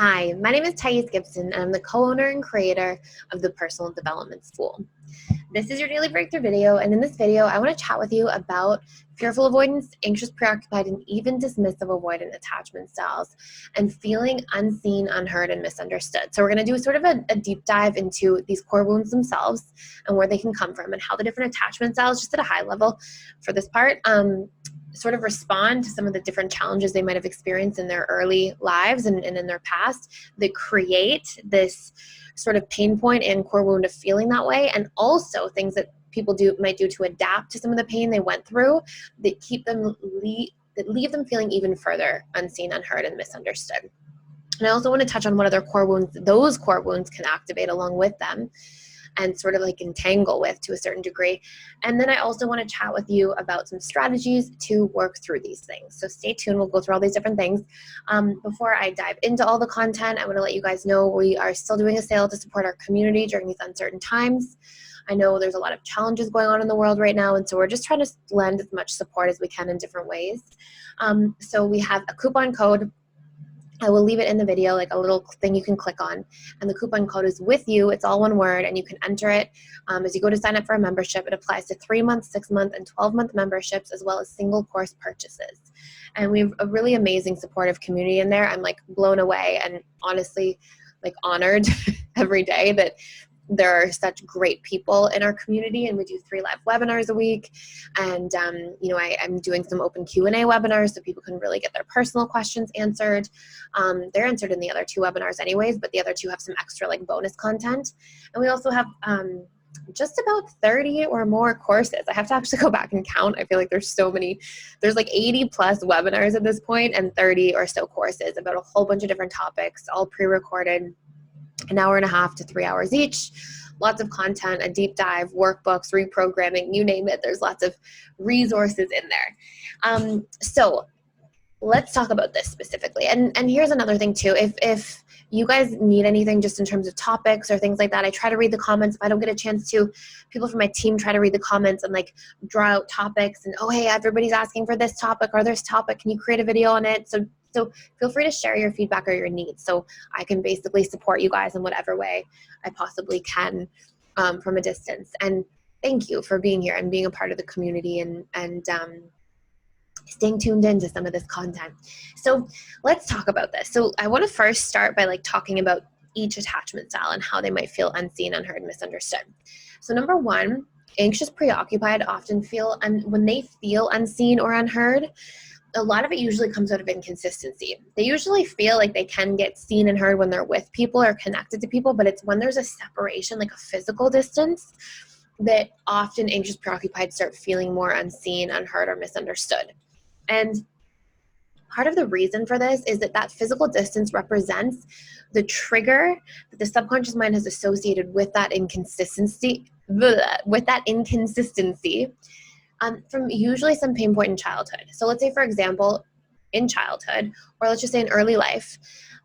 Hi, my name is Gibson, and I'm the co-owner and creator of the Personal Development School. This is your daily breakthrough video, and in this video, I want to chat with you about fearful avoidance, anxious, preoccupied, and even dismissive avoidant attachment styles, and feeling unseen, unheard, and misunderstood. So we're going to do sort of a deep dive into these core wounds themselves and where they can come from and how the different attachment styles, just at a high level for this part, sort of respond to some of the different challenges they might have experienced in their early lives and in their past that create this sort of pain point and core wound of feeling that way, and also things that people might do to adapt to some of the pain they went through that keep them that leave them feeling even further unseen, unheard, and misunderstood. And I also want to touch on what other core wounds those core wounds can activate along with them and sort of like entangle with to a certain degree. And then I also want to chat with you about some strategies to work through these things. So stay tuned, we'll go through all these different things. Before I dive into all the content, I want to let you guys know we are still doing a sale to support our community during these uncertain times. I know there's a lot of challenges going on in the world right now, and so we're just trying to lend as much support as we can in different ways. So we have a coupon code. I will leave it in the video, like a little thing you can click on, and the coupon code is with you. It's all one word, and you can enter it as you go to sign up for a membership. It applies to 3-month, 6-month, and 12-month memberships, as well as single course purchases. And we have a really amazing supportive community in there. I'm like blown away and honestly like honored every day that there are such great people in our community, and we do 3 live webinars a week. And, I'm doing some open Q&A webinars so people can really get their personal questions answered. They're answered in the other 2 webinars anyways, but the other 2 have some extra like bonus content. And we also have just about 30 or more courses. I have to actually go back and count. I feel like there's so many. There's like 80 plus webinars at this point and 30 or so courses about a whole bunch of different topics, all pre-recorded. 1.5 hours to 3 hours each, lots of content, a deep dive, workbooks, reprogramming, you name it. There's lots of resources in there. So let's talk about this specifically. And here's another thing too. If you guys need anything just in terms of topics or things like that, I try to read the comments. If I don't get a chance to, people from my team try to read the comments and like draw out topics and, oh, hey, everybody's asking for this topic or this topic. Can you create a video on it? So feel free to share your feedback or your needs so I can basically support you guys in whatever way I possibly can from a distance. And thank you for being here and being a part of the community and staying tuned into some of this content. So let's talk about this. So I want to first start by like talking about each attachment style and how they might feel unseen, unheard, misunderstood. So number 1, anxious, preoccupied often feel, and when they feel unseen or unheard, a lot of it usually comes out of inconsistency. They usually feel like they can get seen and heard when they're with people or connected to people, but it's when there's a separation, like a physical distance, that often anxious, preoccupied start feeling more unseen, unheard, or misunderstood. And part of the reason for this is that physical distance represents the trigger that the subconscious mind has associated with that inconsistency, from usually some pain point in childhood. So let's say, for example, in childhood, or let's just say in early life,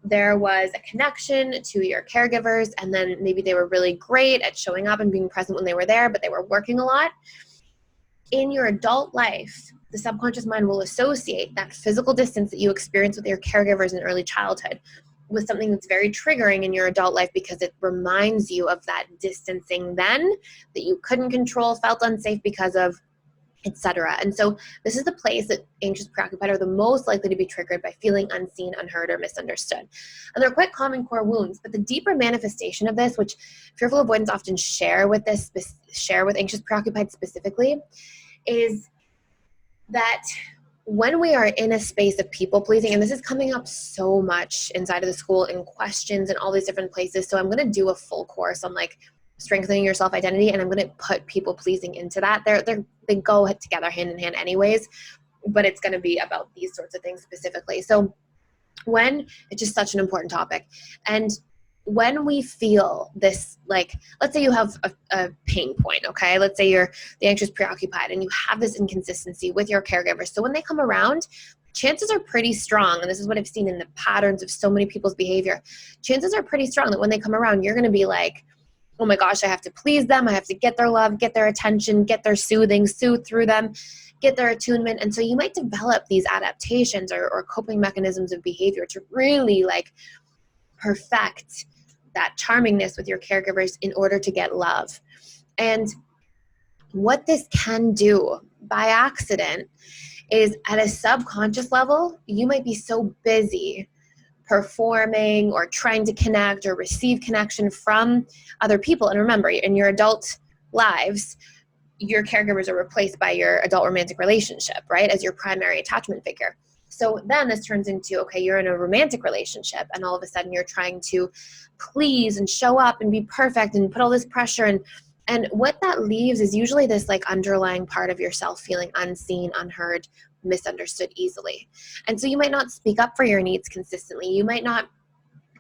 there was a connection to your caregivers, and then maybe they were really great at showing up and being present when they were there, but they were working a lot. In your adult life, the subconscious mind will associate that physical distance that you experience with your caregivers in early childhood with something that's very triggering in your adult life, because it reminds you of that distancing then that you couldn't control, felt unsafe because of, etc. And so this is the place that anxious, preoccupied are the most likely to be triggered by feeling unseen, unheard, or misunderstood. And they're quite common core wounds, but the deeper manifestation of this, which fearful avoidants often share with anxious, preoccupied specifically, is that when we are in a space of people pleasing, and this is coming up so much inside of the school in questions and all these different places. So I'm going to do a full course on like strengthening your self-identity, and I'm going to put people pleasing into that. They go together hand in hand anyways, but it's going to be about these sorts of things specifically. So when it's just such an important topic, and when we feel this, like, let's say you have a pain point, okay? Let's say you're the anxious, preoccupied, and you have this inconsistency with your caregivers. So when they come around, chances are pretty strong, and this is what I've seen in the patterns of so many people's behavior, chances are pretty strong that when they come around, you're going to be like, oh my gosh, I have to please them. I have to get their love, get their attention, get their soothing, soothe through them, get their attunement. And so you might develop these adaptations or coping mechanisms of behavior to really like perfect that charmingness with your caregivers in order to get love. And what this can do by accident is, at a subconscious level, you might be so busy performing or trying to connect or receive connection from other people. And remember, in your adult lives, your caregivers are replaced by your adult romantic relationship, right, as your primary attachment figure. So then this turns into, okay, you're in a romantic relationship and all of a sudden you're trying to please and show up and be perfect and put all this pressure, and what that leaves is usually this like underlying part of yourself feeling unseen, unheard, misunderstood easily. And so you might not speak up for your needs consistently. You might not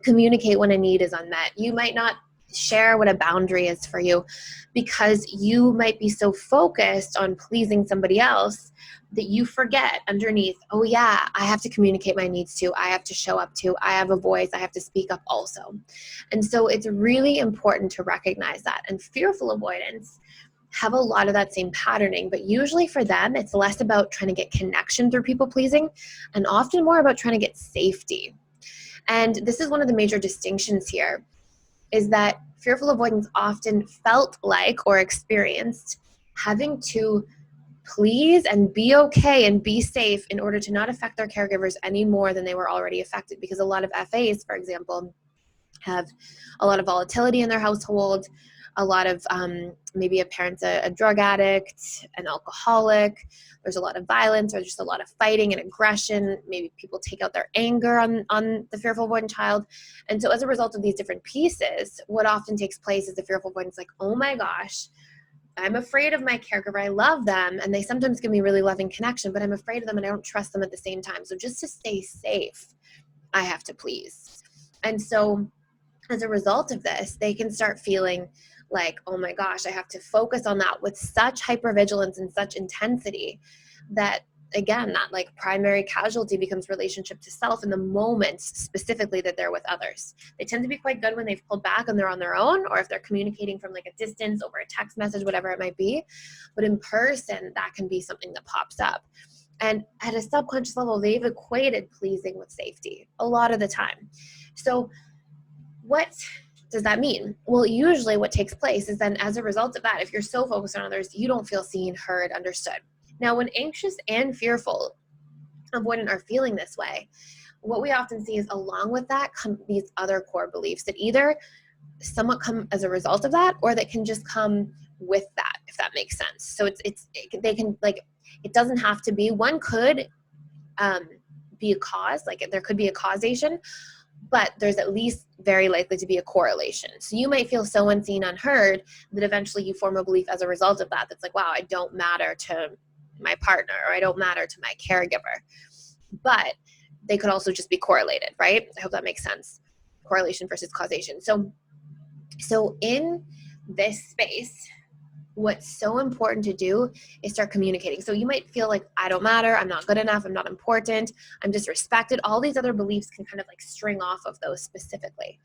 communicate when a need is unmet. You might not share what a boundary is for you because you might be so focused on pleasing somebody else that you forget underneath, oh yeah, I have to communicate my needs too. I have to show up too. I have a voice. I have to speak up also. And so it's really important to recognize that. And fearful avoidance have a lot of that same patterning, but usually for them, it's less about trying to get connection through people pleasing and often more about trying to get safety. And this is one of the major distinctions here, is that fearful avoidance often felt like or experienced having to please and be okay and be safe in order to not affect their caregivers any more than they were already affected. Because a lot of FAs, for example, have a lot of volatility in their household, a lot of maybe a parent's a drug addict, an alcoholic, there's a lot of violence, or just a lot of fighting and aggression. Maybe people take out their anger on the fearful avoidant child. And so as a result of these different pieces, what often takes place is the fearful avoidance like, oh my gosh, I'm afraid of my caregiver. I love them, and they sometimes give me really loving connection, but I'm afraid of them and I don't trust them at the same time. So just to stay safe, I have to please. And so as a result of this, they can start feeling like, oh my gosh, I have to focus on that with such hypervigilance and such intensity that, again, that like primary casualty becomes relationship to self in the moments specifically that they're with others. They tend to be quite good when they've pulled back and they're on their own, or if they're communicating from like a distance over a text message, whatever it might be. But in person, that can be something that pops up. And at a subconscious level, they've equated pleasing with safety a lot of the time. So what does that mean? Well, usually what takes place is then as a result of that, if you're so focused on others, you don't feel seen, heard, understood. Now, when anxious and fearful avoidant are feeling this way, what we often see is along with that come these other core beliefs that either somewhat come as a result of that, or that can just come with that, if that makes sense. So they can, like, it doesn't have to be, one could be a cause, like there could be a causation, but there's at least very likely to be a correlation. So you might feel so unseen, unheard that eventually you form a belief as a result of that that's like, wow, I don't matter to my partner, or I don't matter to my caregiver. But they could also just be correlated, right? I hope that makes sense. Correlation versus causation. So in this space, what's so important to do is start communicating. So you might feel like, I don't matter, I'm not good enough, I'm not important, I'm disrespected. All these other beliefs can kind of like string off of those specifically.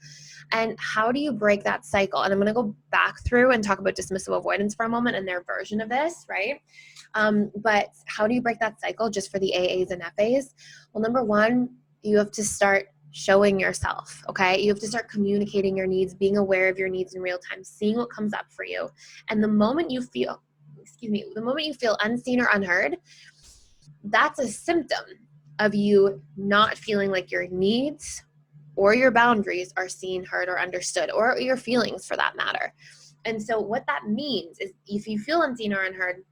And how do you break that cycle? And I'm going to go back through and talk about dismissive avoidance for a moment and their version of this, right? But how do you break that cycle just for the AAs and FAs? Well, number one, you have to start showing yourself, okay? You have to start communicating your needs, being aware of your needs in real time, seeing what comes up for you. And the moment you feel unseen or unheard, that's a symptom of you not feeling like your needs or your boundaries are seen, heard, or understood, or your feelings for that matter. And so what that means is if you feel unseen or unheard,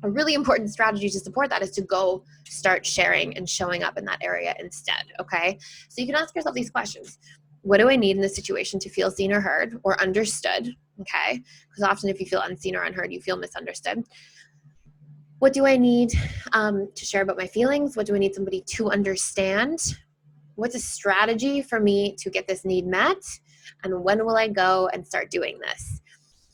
a really important strategy to support that is to go start sharing and showing up in that area instead, okay? So you can ask yourself these questions. What do I need in this situation to feel seen or heard or understood, okay? Because often if you feel unseen or unheard, you feel misunderstood. What do I need to share about my feelings? What do I need somebody to understand? What's a strategy for me to get this need met? And when will I go and start doing this?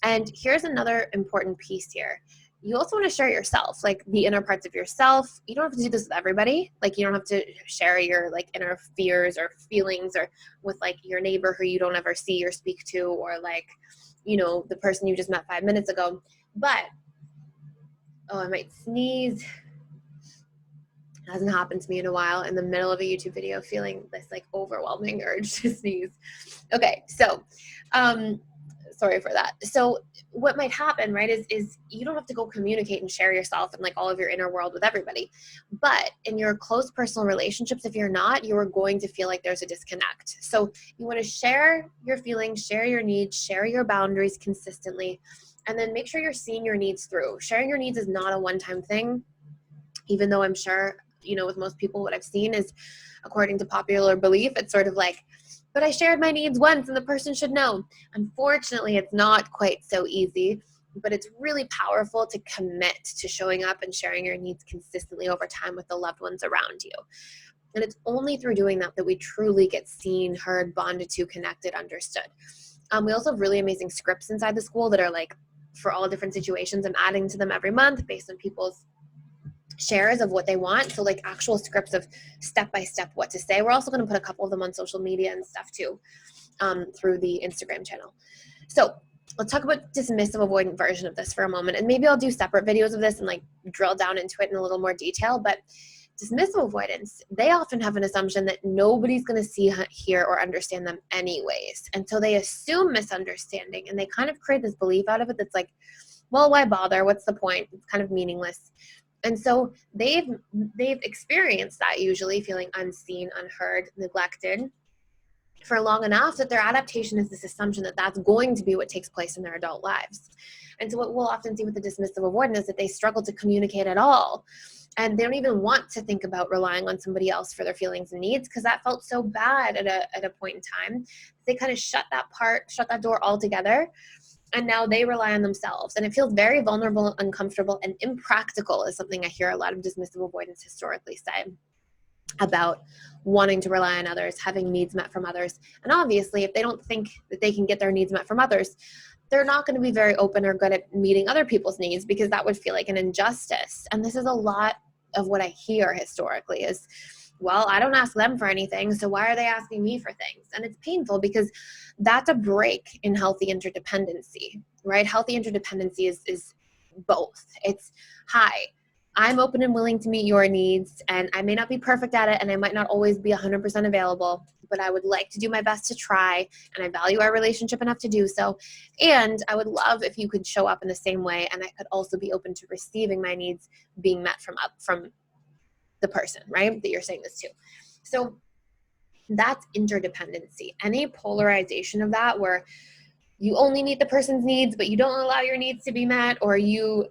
And here's another important piece here. You also want to share yourself, like the inner parts of yourself. You don't have to do this with everybody. Like you don't have to share your like inner fears or feelings or with like your neighbor who you don't ever see or speak to, or like, you know, the person you just met 5 minutes ago. But, oh, I might sneeze. Hasn't happened to me in a while, in the middle of a YouTube video feeling this like overwhelming urge to sneeze. Okay, so sorry for that. So what might happen, right, is you don't have to go communicate and share yourself and like all of your inner world with everybody. But in your close personal relationships, if you're not, you are going to feel like there's a disconnect. So you want to share your feelings, share your needs, share your boundaries consistently, and then make sure you're seeing your needs through. Sharing your needs is not a one-time thing, even though I'm sure, with most people, what I've seen is, according to popular belief, it's sort of like, but I shared my needs once and the person should know. Unfortunately, it's not quite so easy, but it's really powerful to commit to showing up and sharing your needs consistently over time with the loved ones around you. And it's only through doing that that we truly get seen, heard, bonded to, connected, understood. We also have really amazing scripts inside the school that are like for all different situations. I'm adding to them every month based on people's shares of what they want. So like actual scripts of step-by-step what to say. We're also going to put a couple of them on social media and stuff too, through the Instagram channel. So let's talk about dismissive avoidant version of this for a moment. And maybe I'll do separate videos of this and like drill down into it in a little more detail. But dismissive avoidance, they often have an assumption that nobody's going to see, hear, or understand them anyways. And so they assume misunderstanding and they kind of create this belief out of it that's like, well, why bother? What's the point? It's kind of meaningless. And so they've experienced that, usually feeling unseen, unheard, neglected for long enough that their adaptation is this assumption that that's going to be what takes place in their adult lives. And so what we'll often see with the dismissive avoidant is that they struggle to communicate at all. And they don't even want to think about relying on somebody else for their feelings and needs because that felt so bad at a point in time. They kind of shut that door altogether. And now they rely on themselves. And it feels very vulnerable, uncomfortable, and impractical is something I hear a lot of dismissive avoidance historically say about wanting to rely on others, having needs met from others. And obviously, if they don't think that they can get their needs met from others, they're not going to be very open or good at meeting other people's needs because that would feel like an injustice. And this is a lot of what I hear historically is, well, I don't ask them for anything, so why are they asking me for things? And it's painful because that's a break in healthy interdependency, right? Healthy interdependency is both. It's, hi, I'm open and willing to meet your needs, and I may not be perfect at it, and I might not always be 100% available, but I would like to do my best to try, and I value our relationship enough to do so. And I would love if you could show up in the same way, and I could also be open to receiving my needs being met from the person, right, that you're saying this to. So that's interdependency. Any polarization of that where you only meet the person's needs, but you don't allow your needs to be met, or you,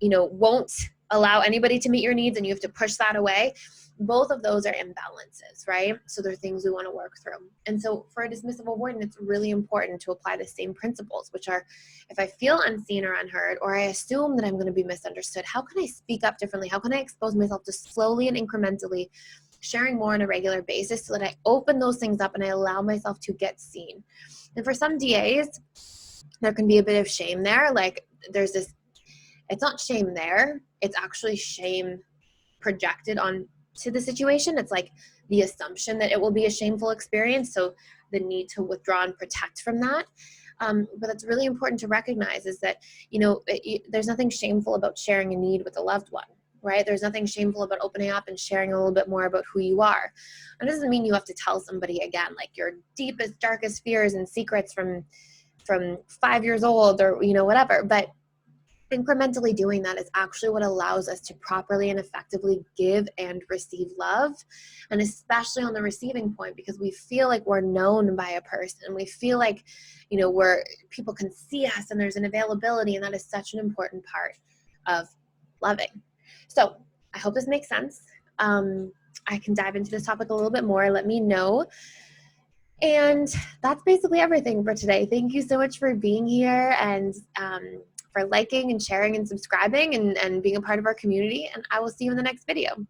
won't allow anybody to meet your needs and you have to push that away. Both of those are imbalances, right? So they're things we want to work through. And so for a dismissive avoidant, it's really important to apply the same principles, which are, if I feel unseen or unheard, or I assume that I'm going to be misunderstood, how can I speak up differently? How can I expose myself to slowly and incrementally sharing more on a regular basis so that I open those things up and I allow myself to get seen? And for some DAs, there can be a bit of shame there. Like there's this, it's not shame there, it's actually shame projected on to the situation. It's like the assumption that it will be a shameful experience, so the need to withdraw and protect from that. But it's really important to recognize is that, there's nothing shameful about sharing a need with a loved one, right? There's nothing shameful about opening up and sharing a little bit more about who you are. It doesn't mean you have to tell somebody again, like your deepest, darkest fears and secrets from 5 years old or, whatever. But incrementally doing that is actually what allows us to properly and effectively give and receive love. And especially on the receiving point, because we feel like we're known by a person. We feel like, people can see us and there's an availability, and that is such an important part of loving. So I hope this makes sense. I can dive into this topic a little bit more. Let me know. And that's basically everything for today. Thank you so much for being here and for liking and sharing and subscribing and being a part of our community. And I will see you in the next video.